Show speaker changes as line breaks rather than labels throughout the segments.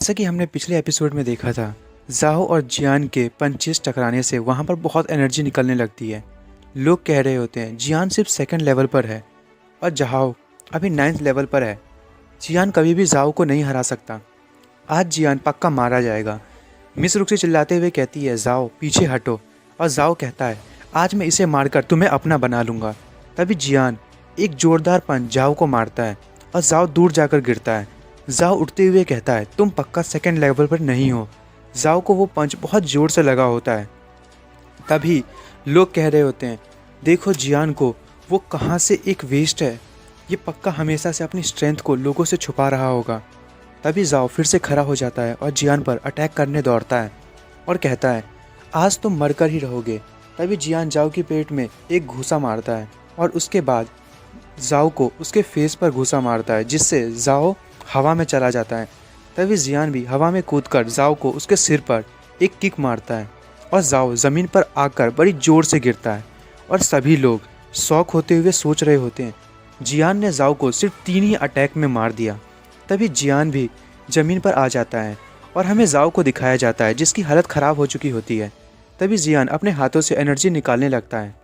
जैसा कि हमने पिछले एपिसोड में देखा था, ज़ाओ और जियान के पंचेस टकराने से वहाँ पर बहुत एनर्जी निकलने लगती है। लोग कह रहे होते हैं जियान सिर्फ सेकंड लेवल पर है और ज़ाओ अभी 9th लेवल पर है। जियान कभी भी ज़ाओ को नहीं हरा सकता। आज जियान पक्का मारा जाएगा। मिस रुक्सी चिल्लाते हुए कहती है ज़ाओ पीछे हटो, और ज़ाओ कहता है आज मैं इसे मारकर तुम्हें अपना बना लूँगा। तभी जियान एक जोरदार पंच ज़ाओ को मारता है और ज़ाओ दूर जाकर गिरता है। ज़ाओ उठते हुए कहता है तुम पक्का सेकंड लेवल पर नहीं हो। ज़ाओ को वो पंच बहुत ज़ोर से लगा होता है। तभी लोग कह रहे होते हैं देखो जियान को, वो कहाँ से एक वेस्ट है, ये पक्का हमेशा से अपनी स्ट्रेंथ को लोगों से छुपा रहा होगा। तभी ज़ाओ फिर से खड़ा हो जाता है और जियान पर अटैक करने दौड़ता है और कहता है आज तुम मरकर ही रहोगे। तभी जियान ज़ाओ के पेट में एक घूसा मारता है और उसके बाद ज़ाओ को उसके फेस पर घूसा मारता है, जिससे ज़ाओ हवा में चला जाता है। तभी जियान भी हवा में कूदकर ज़ाओ को उसके सिर पर एक किक मारता है और ज़ाओ ज़मीन पर आकर बड़ी ज़ोर से गिरता है और सभी लोग शॉक होते हुए सोच रहे होते हैं जियान ने ज़ाओ को सिर्फ 3 ही अटैक में मार दिया। तभी जियान भी ज़मीन पर आ जाता है और हमें ज़ाओ को दिखाया जाता है जिसकी हालत ख़राब हो चुकी होती है। तभी जियान अपने हाथों से एनर्जी निकालने लगता है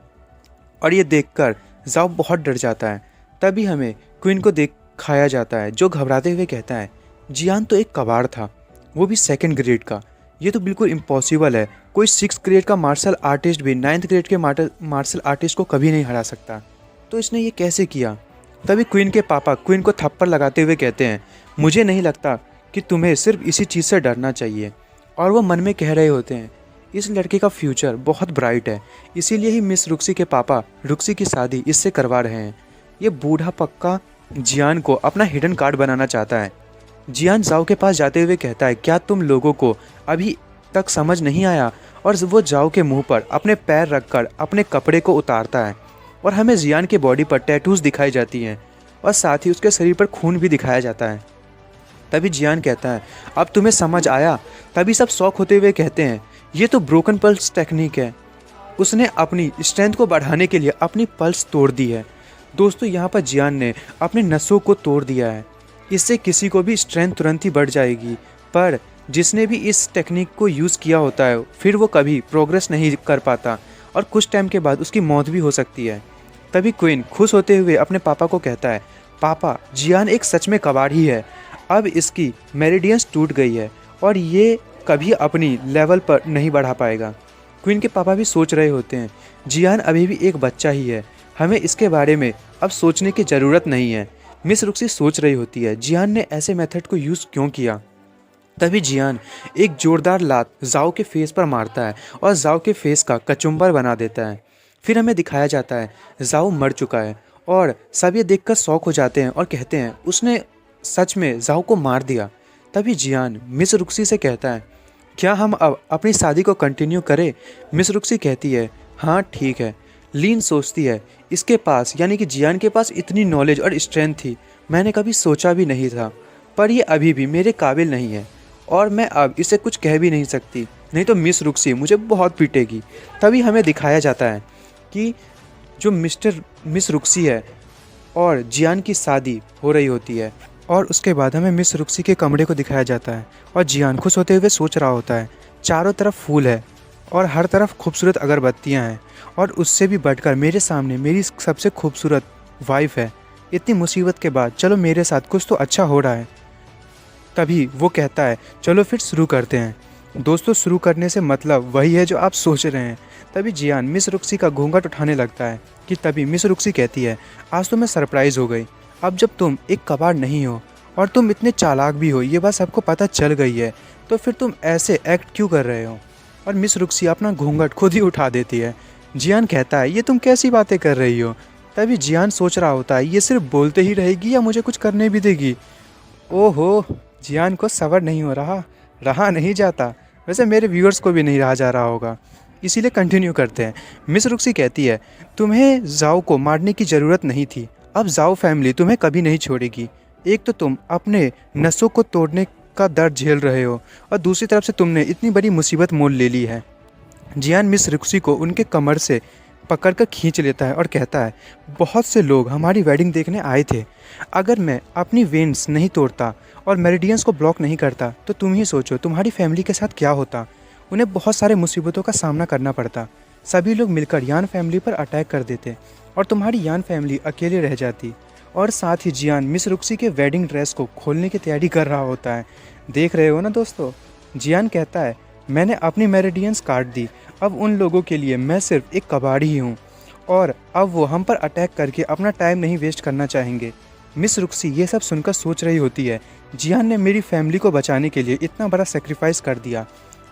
और ये देखकर ज़ाओ बहुत डर जाता है। तभी हमें क्वीन को दिखाया जाता है जो घबराते हुए कहता है जियान तो एक कबाड़ था, वो भी सेकंड ग्रेड का। ये तो बिल्कुल इम्पॉसिबल है, कोई 6th ग्रेड का मार्शल आर्टिस्ट भी 9th ग्रेड के मार्शल आर्टिस्ट को कभी नहीं हरा सकता, तो इसने ये कैसे किया। तभी क्वीन के पापा क्वीन को थप्पड़ लगाते हुए कहते हैं मुझे नहीं लगता कि तुम्हें सिर्फ इसी चीज़ से डरना चाहिए। और वो मन में कह रहे होते हैं इस लड़के का फ्यूचर बहुत ब्राइट है, इसीलिए ही मिस रुक्सी के पापा रुक्सी की शादी इससे करवा रहे हैं। ये बूढ़ा पक्का जियान को अपना हिडन कार्ड बनाना चाहता है। जियान ज़ाओ के पास जाते हुए कहता है क्या तुम लोगों को अभी तक समझ नहीं आया, और वो ज़ाओ के मुंह पर अपने पैर रखकर अपने कपड़े को उतारता है और हमें जियान की बॉडी पर टैटूज दिखाई जाती हैं और साथ ही उसके शरीर पर खून भी दिखाया जाता है। तभी जियान कहता है अब तुम्हें समझ आया। तभी सब शौक होते हुए कहते हैं ये तो ब्रोकन पल्स टेक्निक है, उसने अपनी स्ट्रेंथ को बढ़ाने के लिए अपनी पल्स तोड़ दी है। दोस्तों यहाँ पर जियान ने अपनी नसों को तोड़ दिया है, इससे किसी को भी स्ट्रेंथ तुरंत ही बढ़ जाएगी, पर जिसने भी इस टेक्निक को यूज़ किया होता है फिर वो कभी प्रोग्रेस नहीं कर पाता और कुछ टाइम के बाद उसकी मौत भी हो सकती है। तभी क्वीन खुश होते हुए अपने पापा को कहता है पापा जियान एक सच में कबाड़ ही है, अब इसकी मेरिडियंस टूट गई है और ये कभी अपनी लेवल पर नहीं बढ़ा पाएगा। क्वीन के पापा भी सोच रहे होते हैं जियान अभी भी एक बच्चा ही है, हमें इसके बारे में अब सोचने की ज़रूरत नहीं है। मिस रुक्सी सोच रही होती है जियान ने ऐसे मेथड को यूज़ क्यों किया। तभी जियान एक जोरदार लात ज़ाओ के फेस पर मारता है और ज़ाओ के फेस का कचुम्बर बना देता है। फिर हमें दिखाया जाता है ज़ाओ मर चुका है और सब ये देखकर शौक हो जाते हैं और कहते हैं उसने सच में ज़ाओ को मार दिया। तभी जियान मिस रुक्सी से कहता है क्या हम अब अपनी शादी को कंटिन्यू करें। मिस रुक्सी कहती है हाँ ठीक है। लीन सोचती है इसके पास यानी कि जियान के पास इतनी नॉलेज और स्ट्रेंथ थी, मैंने कभी सोचा भी नहीं था, पर ये अभी भी मेरे काबिल नहीं है और मैं अब इसे कुछ कह भी नहीं सकती, नहीं तो मिस रुक्सी मुझे बहुत पीटेगी। तभी हमें दिखाया जाता है कि जो मिस रुक्सी है और जियान की शादी हो रही होती है और उसके बाद हमें मिस रुक्सी के कमरे को दिखाया जाता है और जियान खुश होते हुए सोच रहा होता है चारों तरफ फूल है और हर तरफ खूबसूरत अगरबत्तियाँ हैं और उससे भी बढ़कर मेरे सामने मेरी सबसे खूबसूरत वाइफ है। इतनी मुसीबत के बाद चलो मेरे साथ कुछ तो अच्छा हो रहा है। तभी वो कहता है चलो फिर शुरू करते हैं। दोस्तों शुरू करने से मतलब वही है जो आप सोच रहे हैं। तभी जियान मिस रुक्सी का घूंघट उठाने लगता है कि तभी मिस रुक्सी कहती है आज तो मैं सरप्राइज़ हो गई, अब जब तुम एक कबाड़ नहीं हो और तुम इतने चालाक भी हो ये बात सबको पता चल गई है, तो फिर तुम ऐसे एक्ट क्यों कर रहे हो। और मिस रुक्सी अपना घूंघट खुद ही उठा देती है। जियान कहता है ये तुम कैसी बातें कर रही हो। तभी जियान सोच रहा होता है ये सिर्फ बोलते ही रहेगी या मुझे कुछ करने भी देगी। ओहो, जियान को सब्र नहीं हो रहा नहीं जाता। वैसे मेरे व्यूअर्स को भी नहीं रहा जा रहा होगा, इसीलिए कंटिन्यू करते हैं। मिस रुक्सी कहती है तुम्हें ज़ाओ को मारने की ज़रूरत नहीं थी, अब ज़ाओ फैमिली तुम्हें कभी नहीं छोड़ेगी। एक तो तुम अपने नसों को तोड़ने का दर्द झेल रहे हो और दूसरी तरफ से तुमने इतनी बड़ी मुसीबत मोल ले ली है। जियान मिस रुक्सी को उनके कमर से पकड़कर खींच लेता है और कहता है बहुत से लोग हमारी वेडिंग देखने आए थे, अगर मैं अपनी वेन्स नहीं तोड़ता और मेरिडियंस को ब्लॉक नहीं करता तो तुम ही सोचो तुम्हारी फैमिली के साथ क्या होता। उन्हें बहुत सारे मुसीबतों का सामना करना पड़ता। सभी लोग मिलकर यान फैमिली पर अटैक कर देते और तुम्हारी यान फैमिली अकेले रह जाती। और साथ ही जियान मिस रुक्सी के वेडिंग ड्रेस को खोलने की तैयारी कर रहा होता है। देख रहे हो ना दोस्तों, जियान कहता है मैंने अपनी मेरिडियंस काट दी, अब उन लोगों के लिए मैं सिर्फ एक कबाड़ी ही हूँ और अब वो हम पर अटैक करके अपना टाइम नहीं वेस्ट करना चाहेंगे। मिस रुक्सी ये सब सुनकर सोच रही होती है जियान ने मेरी फैमिली को बचाने के लिए इतना बड़ा सेक्रीफाइस कर दिया।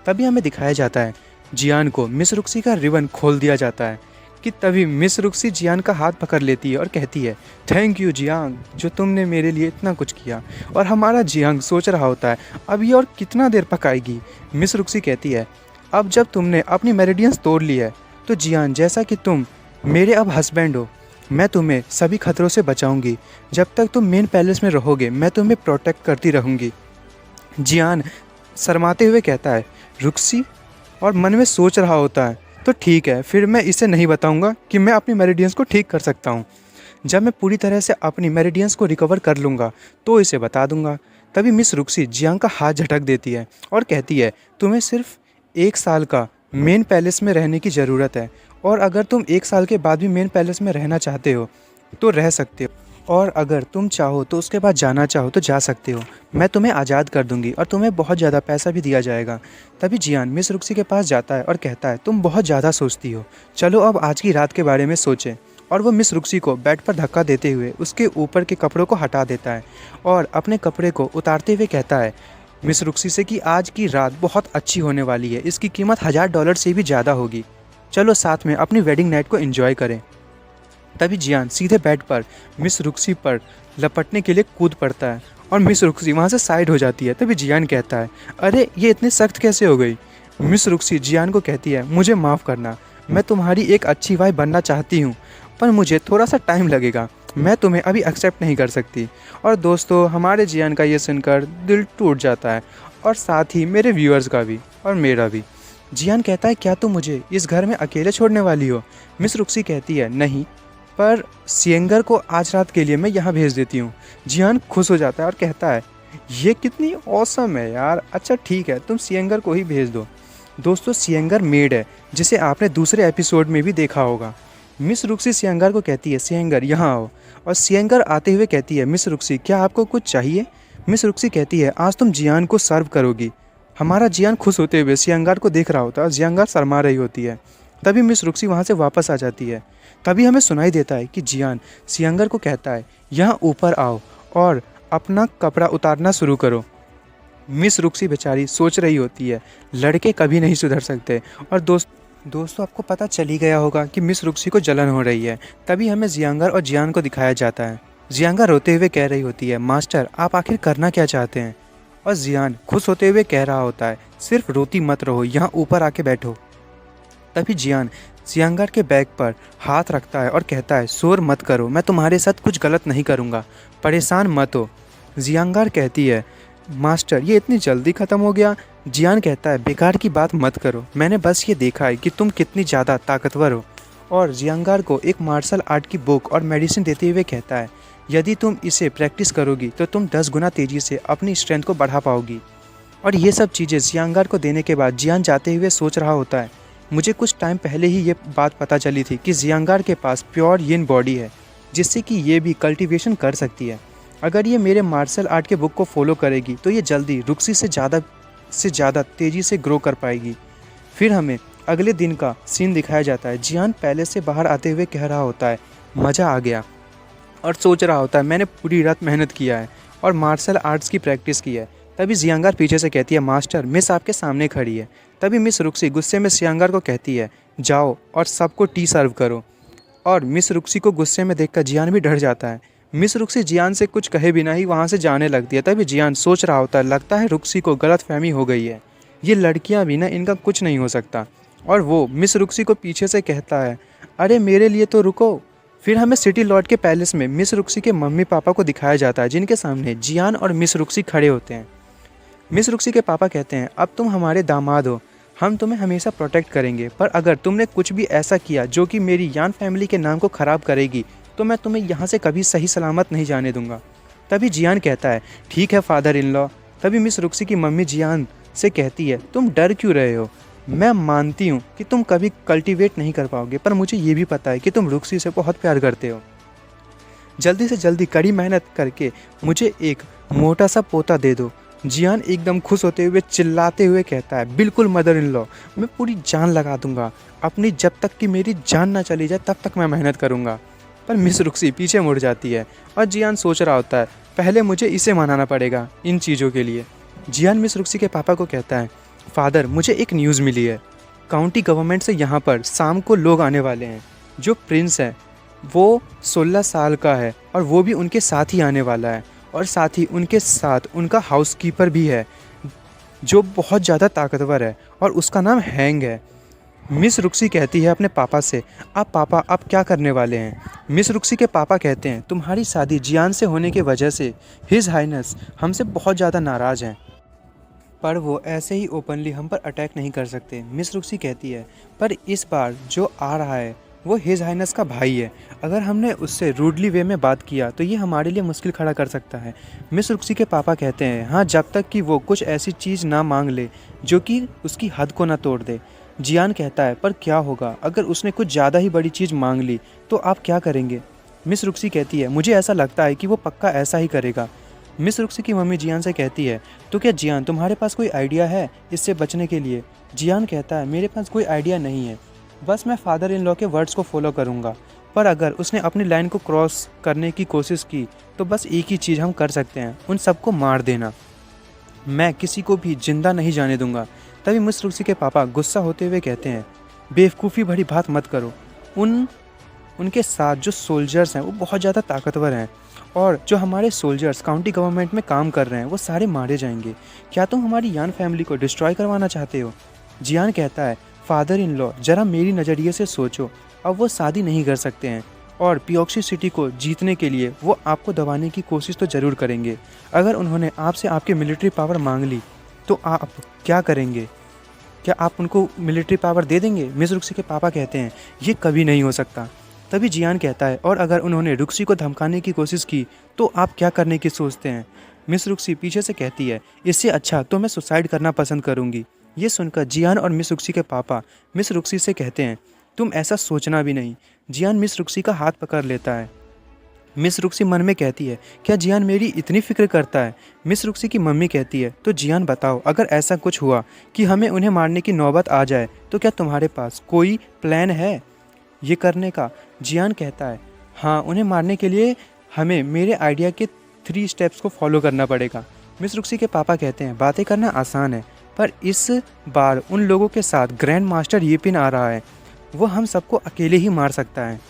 तभी हमें दिखाया जाता है जियान को मिस रुक्सी का रिबन खोल दिया जाता है कि तभी मिस रुक्सी जियान का हाथ पकड़ लेती है और कहती है थैंक यू जियांग, जो तुमने मेरे लिए इतना कुछ किया। और हमारा जियांग सोच रहा होता है अब ये और कितना देर पकाएगी। मिस रुक्सी कहती है अब जब तुमने अपनी मेरिडियंस तोड़ ली है तो जियान जैसा कि तुम मेरे अब हस्बैंड हो, मैं तुम्हें सभी खतरों से बचाऊंगी। जब तक तुम मेन पैलेस में रहोगे मैं तुम्हें प्रोटेक्ट करती रहूँगी। जियान शर्माते हुए कहता है रुक्सी, और मन में सोच रहा होता है तो ठीक है, फिर मैं इसे नहीं बताऊंगा कि मैं अपनी मेरिडियंस को ठीक कर सकता हूँ। जब मैं पूरी तरह से अपनी मेरिडियंस को रिकवर कर लूँगा तो इसे बता दूंगा। तभी मिस रुक्सी जियांग का हाथ झटक देती है और कहती है तुम्हें सिर्फ 1 साल का मेन पैलेस में रहने की ज़रूरत है और अगर तुम 1 साल के बाद भी मेन पैलेस में रहना चाहते हो तो रह सकते हो, और अगर तुम चाहो तो उसके बाद जाना चाहो तो जा सकते हो। मैं तुम्हें आज़ाद कर दूंगी और तुम्हें बहुत ज़्यादा पैसा भी दिया जाएगा। तभी जियान मिस रुक्सी के पास जाता है और कहता है तुम बहुत ज़्यादा सोचती हो, चलो अब आज की रात के बारे में सोचें। और वो मिस रुक्सी को बेड पर धक्का देते हुए उसके ऊपर के कपड़ों को हटा देता है और अपने कपड़े को उतारते हुए कहता है मिस रुक्सी से कि आज की रात बहुत अच्छी होने वाली है, इसकी कीमत $1000 से भी ज़्यादा होगी, चलो साथ में अपनी वेडिंग नाइट को एंजॉय करें। तभी जियान सीधे बेड पर मिस रुक्सी पर लपटने के लिए कूद पड़ता है और मिस रुक्सी वहाँ से साइड हो जाती है। तभी जियान कहता है अरे ये इतनी सख्त कैसे हो गई। मिस रुक्सी जियान को कहती है मुझे माफ़ करना, मैं तुम्हारी एक अच्छी वाइफ बनना चाहती हूँ पर मुझे थोड़ा सा टाइम लगेगा, मैं तुम्हें अभी एक्सेप्ट नहीं कर सकती। और दोस्तों हमारे जियान का ये सुनकर दिल टूट जाता है और साथ ही मेरे व्यूअर्स का भी और मेरा भी। जियान कहता है क्या तुम मुझे इस घर में अकेले छोड़ने वाली हो। मिस रुक्सी कहती है नहीं, पर सियंगर को आज रात के लिए मैं यहाँ भेज देती हूँ। जियान खुश हो जाता है और कहता है ये कितनी ऑसम है यार, अच्छा ठीक है तुम सियंगर को ही भेज दो। दोस्तों सियंगर मेड है जिसे आपने दूसरे एपिसोड में भी देखा होगा। मिस रुक्सी सियंगर को कहती है सियंगर यहाँ आओ, और सियंगर आते हुए कहती है मिस रुक्सी क्या आपको कुछ चाहिए। मिस रुक्सी कहती है आज तुम जियान को सर्व करोगी। हमारा जियान खुश होते हुए सियंगर को देख रहा होता है और जियंगर शर्मा रही होती है। तभी मिस रुक्सी वहाँ से वापस आ जाती है। तभी हमें सुनाई देता है कि जियान सियंगर को कहता है यहाँ ऊपर आओ और अपना कपड़ा उतारना शुरू करो। मिस रुक्सी बेचारी सोच रही होती है लड़के कभी नहीं सुधर सकते। और दोस्तों आपको पता चल ही गया होगा कि मिस रुक्सी को जलन हो रही है। तभी हमें जियांगर और जियान को दिखाया जाता है। जियांगर रोते हुए कह रही होती है मास्टर आप आखिर करना क्या चाहते हैं। और जियान खुश होते हुए कह रहा होता है सिर्फ रोती मत रहो, यहाँ ऊपर आके बैठो। तभी जियान जियांगर के बैग पर हाथ रखता है और कहता है शोर मत करो, मैं तुम्हारे साथ कुछ गलत नहीं करूँगा, परेशान मत हो। जियांगर कहती है मास्टर ये इतनी जल्दी ख़त्म हो गया। जियान कहता है बेकार की बात मत करो, मैंने बस ये देखा है कि तुम कितनी ज़्यादा ताकतवर हो। और जियांगर को एक मार्शल आर्ट की बुक और मेडिसिन देते हुए कहता है यदि तुम इसे प्रैक्टिस करोगी तो तुम 10 गुना तेज़ी से अपनी स्ट्रेंथ को बढ़ा पाओगी। और ये सब चीज़ें जियांगर को देने के बाद जियान जाते हुए सोच रहा होता है मुझे कुछ टाइम पहले ही ये बात पता चली थी कि जियांगर के पास प्योर यिन बॉडी है जिससे कि ये भी कल्टीवेशन कर सकती है। अगर ये मेरे मार्शल आर्ट के बुक को फॉलो करेगी तो ये जल्दी रुक्सी से ज़्यादा तेज़ी से ग्रो कर पाएगी। फिर हमें अगले दिन का सीन दिखाया जाता है। जियान पैलेस से बाहर आते हुए कह रहा होता है मज़ा आ गया, और सोच रहा होता है मैंने पूरी रात मेहनत किया है और मार्शल आर्ट्स की प्रैक्टिस की है। तभी जियांगर पीछे से कहती है मास्टर मिस आपके सामने खड़ी है। तभी मिस रुक्सी गुस्से में जियांगर को कहती है जाओ और सबको टी सर्व करो। और मिस रुक्सी को गुस्से में देखकर जियान भी डर जाता है। मिस रुक्सी जियान से कुछ कहे बिना ही वहाँ से जाने लगती है। तभी जियान सोच रहा होता है लगता है रुक्सी को गलतफहमी हो गई है, ये लड़कियाँ भी ना इनका कुछ नहीं हो सकता। और वो मिस रुक्सी को पीछे से कहता है अरे मेरे लिए तो रुको। फिर हमें सिटी लॉर्ड के पैलेस में मिस रुक्सी के मम्मी पापा को दिखाया जाता है जिनके सामने जियान और मिस रुक्सी खड़े होते हैं। मिस रुक्सी के पापा कहते हैं अब तुम हमारे दामाद हो, हम तुम्हें हमेशा प्रोटेक्ट करेंगे, पर अगर तुमने कुछ भी ऐसा किया जो कि मेरी यान फैमिली के नाम को ख़राब करेगी तो मैं तुम्हें यहाँ से कभी सही सलामत नहीं जाने दूंगा। तभी जियान कहता है ठीक है फादर इन लॉ। तभी मिस रुक्सी की मम्मी जियान से कहती है तुम डर क्यों रहे हो, मैं मानती हूँ कि तुम कभी कल्टीवेट नहीं कर पाओगे, पर मुझे ये भी पता है कि तुम रुक्सी से बहुत प्यार करते हो। जल्दी से जल्दी कड़ी मेहनत करके मुझे एक मोटा सा पोता दे दो। जियान एकदम खुश होते हुए चिल्लाते हुए कहता है बिल्कुल मदर इन लॉ, मैं पूरी जान लगा दूंगा, अपनी जब तक कि मेरी जान ना चली जाए तब तक मैं मेहनत करूंगा। पर मिस रुक्सी पीछे मुड़ जाती है और जियान सोच रहा होता है पहले मुझे इसे मनाना पड़ेगा इन चीज़ों के लिए। जियान मिस रुक्सी के पापा को कहता है फादर मुझे एक न्यूज़ मिली है, काउंटी गवर्नमेंट से यहाँ पर शाम को लोग आने वाले हैं। जो प्रिंस है वो 16 साल का है और वो भी उनके साथ ही आने वाला है, और साथ ही उनके साथ उनका हाउसकीपर भी है जो बहुत ज़्यादा ताकतवर है और उसका नाम हैंग है। मिस रुक्सी कहती है अपने पापा से अब पापा आप क्या करने वाले हैं। मिस रुक्सी के पापा कहते हैं तुम्हारी शादी जियान से होने की वजह से हिज हाइनेस हमसे बहुत ज़्यादा नाराज़ हैं, पर वो ऐसे ही ओपनली हम पर अटैक नहीं कर सकते। मिस रुक्सी कहती है पर इस बार जो आ रहा है वो हिज हाइनेस का भाई है, अगर हमने उससे रूडली वे में बात किया तो ये हमारे लिए मुश्किल खड़ा कर सकता है। मिस रुक्सी के पापा कहते हैं हाँ जब तक कि वो कुछ ऐसी चीज़ ना मांग ले जो कि उसकी हद को ना तोड़ दे। जियान कहता है पर क्या होगा अगर उसने कुछ ज़्यादा ही बड़ी चीज़ मांग ली तो आप क्या करेंगे। मिस रुक्सी कहती है मुझे ऐसा लगता है कि वो पक्का ऐसा ही करेगा। मिस रुक्सी की मम्मी जियान से कहती है तो क्या जियान तुम्हारे पास कोई आइडिया है इससे बचने के लिए। जियान कहता है मेरे पास कोई आइडिया नहीं है, बस मैं फादर इन लॉ के वर्ड्स को फॉलो करूँगा, पर अगर उसने अपनी लाइन को क्रॉस करने की कोशिश की तो बस एक ही चीज़ हम कर सकते हैं, उन सबको मार देना, मैं किसी को भी जिंदा नहीं जाने दूंगा। तभी मिस रुक्सी के पापा गुस्सा होते हुए कहते हैं बेवकूफ़ी भरी बात मत करो, उनके साथ जो सोल्जर्स हैं वो बहुत ज़्यादा ताकतवर हैं और जो हमारे सोल्जर्स काउंटी गवर्नमेंट में काम कर रहे हैं वो सारे मारे जाएंगे। क्या तुम हमारी यान फैमिली को डिस्ट्रॉय करवाना चाहते हो। जियान कहता है फादर इन लॉ ज़रा मेरी नज़रिए से सोचो, अब वो शादी नहीं कर सकते हैं और पियोक्सी सिटी को जीतने के लिए वो आपको दबाने की कोशिश तो ज़रूर करेंगे। अगर उन्होंने आपसे आपकी मिलिट्री पावर मांग ली तो आप क्या करेंगे, क्या आप उनको मिलिट्री पावर दे देंगे। मिस रुक्सी के पापा कहते हैं ये कभी नहीं हो सकता। तभी जियान कहता है और अगर उन्होंने रुक्सी को धमकाने की कोशिश की तो आप क्या करने की सोचते हैं। मिस रुक्सी पीछे से कहती है इससे अच्छा तो मैं सुसाइड करना पसंद करूंगी। ये सुनकर जियान और मिस रुक्सी के पापा मिस रुक्सी से कहते हैं तुम ऐसा सोचना भी नहीं। जियान मिस रुक्सी का हाथ पकड़ लेता है। मिस रुक्सी मन में कहती है क्या जियान मेरी इतनी फिक्र करता है। मिस रुक्सी की मम्मी कहती है तो जियान बताओ अगर ऐसा कुछ हुआ कि हमें उन्हें मारने की नौबत आ जाए तो क्या तुम्हारे पास कोई प्लान है ये करने का। जियान कहता है हाँ उन्हें मारने के लिए हमें मेरे आइडिया के 3 स्टेप्स को फॉलो करना पड़ेगा। मिस रुक्सी के पापा कहते हैं बातें करना आसान है, पर इस बार उन लोगों के साथ ग्रैंड मास्टर येपिन आ रहा है, वो हम सबको अकेले ही मार सकता है।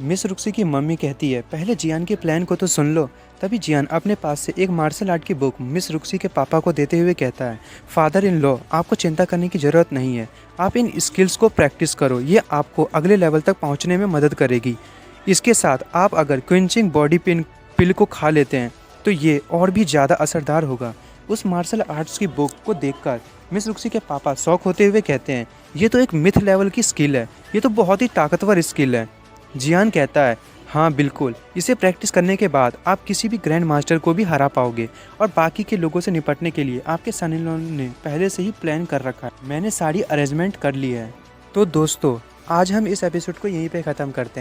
मिस रुक्सी की मम्मी कहती है पहले जियान के प्लान को तो सुन लो। तभी जियान अपने पास से एक मार्शल आर्ट की बुक मिस रुक्सी के पापा को देते हुए कहता है फादर इन लॉ आपको चिंता करने की ज़रूरत नहीं है, आप इन स्किल्स को प्रैक्टिस करो, ये आपको अगले लेवल तक पहुंचने में मदद करेगी। इसके साथ आप अगर क्विंचिंग बॉडी पिल को खा लेते हैं तो ये और भी ज़्यादा असरदार होगा। उस मार्शल आर्ट्स की बुक को देखकर मिस रुक्सी के पापा शौक होते हुए कहते हैं ये तो एक मिथ लेवल की स्किल है, ये तो बहुत ही ताकतवर स्किल है। जियान कहता है हाँ बिल्कुल, इसे प्रैक्टिस करने के बाद आप किसी भी ग्रैंड मास्टर को भी हरा पाओगे और बाकी के लोगों से निपटने के लिए आपके सन इन लॉ ने पहले से ही प्लान कर रखा है, मैंने सारी अरेंजमेंट कर ली है। तो दोस्तों आज हम इस एपिसोड को यहीं पे ख़त्म करते हैं।